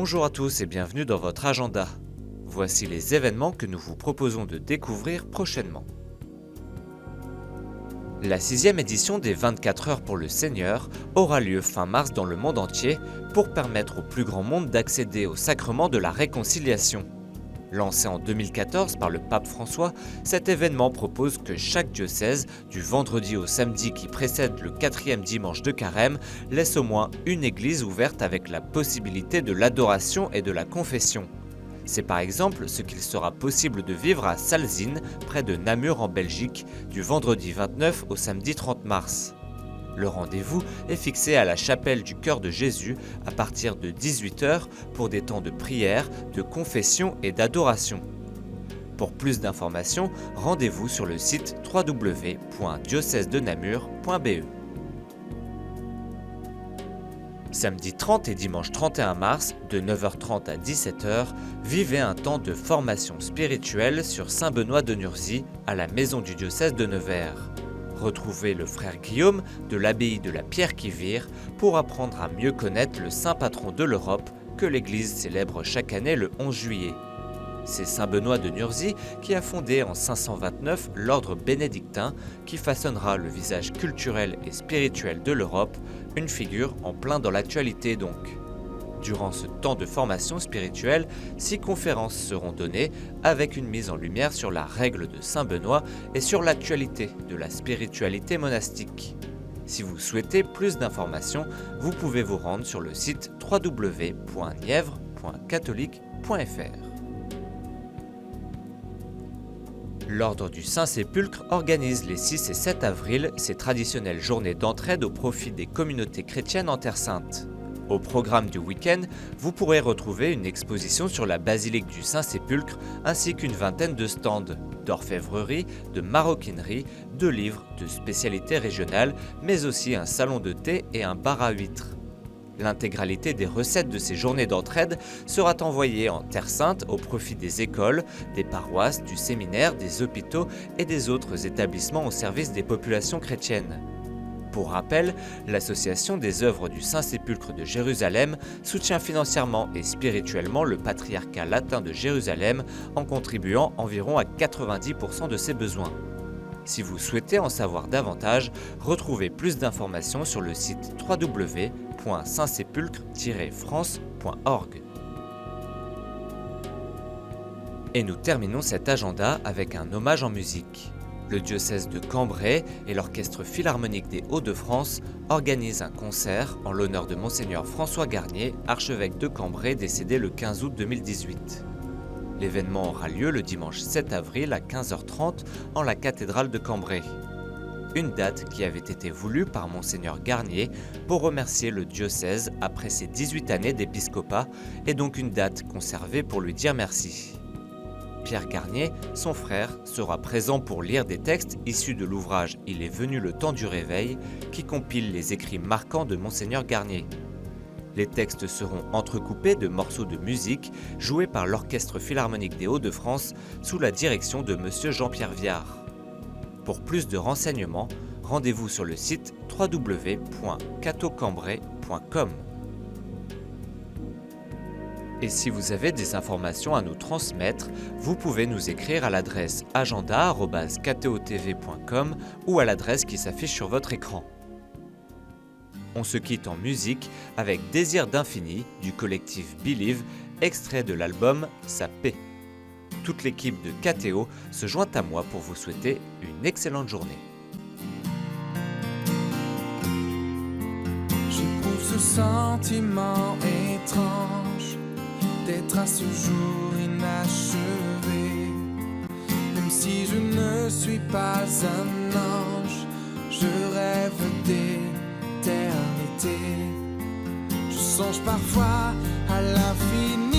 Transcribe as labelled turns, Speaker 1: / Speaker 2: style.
Speaker 1: Bonjour à tous et bienvenue dans votre agenda. Voici les événements que nous vous proposons de découvrir prochainement. La 6e édition des 24 heures pour le Seigneur aura lieu fin mars dans le monde entier pour permettre au plus grand nombre d'accéder au sacrement de la réconciliation. Lancé en 2014 par le pape François, cet événement propose que chaque diocèse, du vendredi au samedi qui précède le 4e dimanche de Carême, laisse au moins une église ouverte avec la possibilité de l'adoration et de la confession. C'est par exemple ce qu'il sera possible de vivre à Salzin, près de Namur en Belgique, du vendredi 29 au samedi 30 mars. Le rendez-vous est fixé à la chapelle du Cœur de Jésus à partir de 18h pour des temps de prière, de confession et d'adoration. Pour plus d'informations, rendez-vous sur le site www.diocèsedenamur.be. Samedi 30 et dimanche 31 mars, de 9h30 à 17h, vivez un temps de formation spirituelle sur Saint-Benoît de Nursie à la maison du diocèse de Nevers. Retrouvez le frère Guillaume de l'abbaye de la Pierre-qui-Vire pour apprendre à mieux connaître le saint patron de l'Europe que l'Église célèbre chaque année le 11 juillet. C'est saint Benoît de Nursie qui a fondé en 529 l'ordre bénédictin qui façonnera le visage culturel et spirituel de l'Europe, une figure en plein dans l'actualité donc. Durant ce temps de formation spirituelle, 6 conférences seront données avec une mise en lumière sur la règle de Saint Benoît et sur l'actualité de la spiritualité monastique. Si vous souhaitez plus d'informations, vous pouvez vous rendre sur le site www.nièvre.catholique.fr. L'Ordre du Saint-Sépulcre organise les 6 et 7 avril ses traditionnelles journées d'entraide au profit des communautés chrétiennes en Terre Sainte. Au programme du week-end, vous pourrez retrouver une exposition sur la basilique du Saint-Sépulcre ainsi qu'une vingtaine de stands, d'orfèvrerie, de maroquinerie, de livres, de spécialités régionales, mais aussi un salon de thé et un bar à huîtres. L'intégralité des recettes de ces journées d'entraide sera envoyée en Terre Sainte au profit des écoles, des paroisses, du séminaire, des hôpitaux et des autres établissements au service des populations chrétiennes. Pour rappel, l'association des œuvres du Saint-Sépulcre de Jérusalem soutient financièrement et spirituellement le patriarcat latin de Jérusalem en contribuant environ à 90% de ses besoins. Si vous souhaitez en savoir davantage, retrouvez plus d'informations sur le site www.saintsépulcre-france.org. Et nous terminons cet agenda avec un hommage en musique. Le diocèse de Cambrai et l'Orchestre Philharmonique des Hauts-de-France organisent un concert en l'honneur de Monseigneur François Garnier, archevêque de Cambrai décédé le 15 août 2018. L'événement aura lieu le dimanche 7 avril à 15h30 en la cathédrale de Cambrai. Une date qui avait été voulue par Monseigneur Garnier pour remercier le diocèse après ses 18 années d'épiscopat et donc une date conservée pour lui dire merci. Pierre Garnier, son frère, sera présent pour lire des textes issus de l'ouvrage « Il est venu le temps du réveil » qui compile les écrits marquants de Monseigneur Garnier. Les textes seront entrecoupés de morceaux de musique joués par l'Orchestre Philharmonique des Hauts-de-France sous la direction de M. Jean-Pierre Viard. Pour plus de renseignements, rendez-vous sur le site www.cathocambrai.com. Et si vous avez des informations à nous transmettre, vous pouvez nous écrire à l'adresse agenda@ktotv.com ou à l'adresse qui s'affiche sur votre écran. On se quitte en musique avec Désir d'infini du collectif Believe, extrait de l'album Sa paix. Toute l'équipe de KTO se joint à moi pour vous souhaiter une excellente journée.
Speaker 2: J'éprouve ce sentiment étrange d'être à ce jour inachevé. Même si je ne suis pas un ange, je rêve d'éternité. Je songe parfois à l'infini.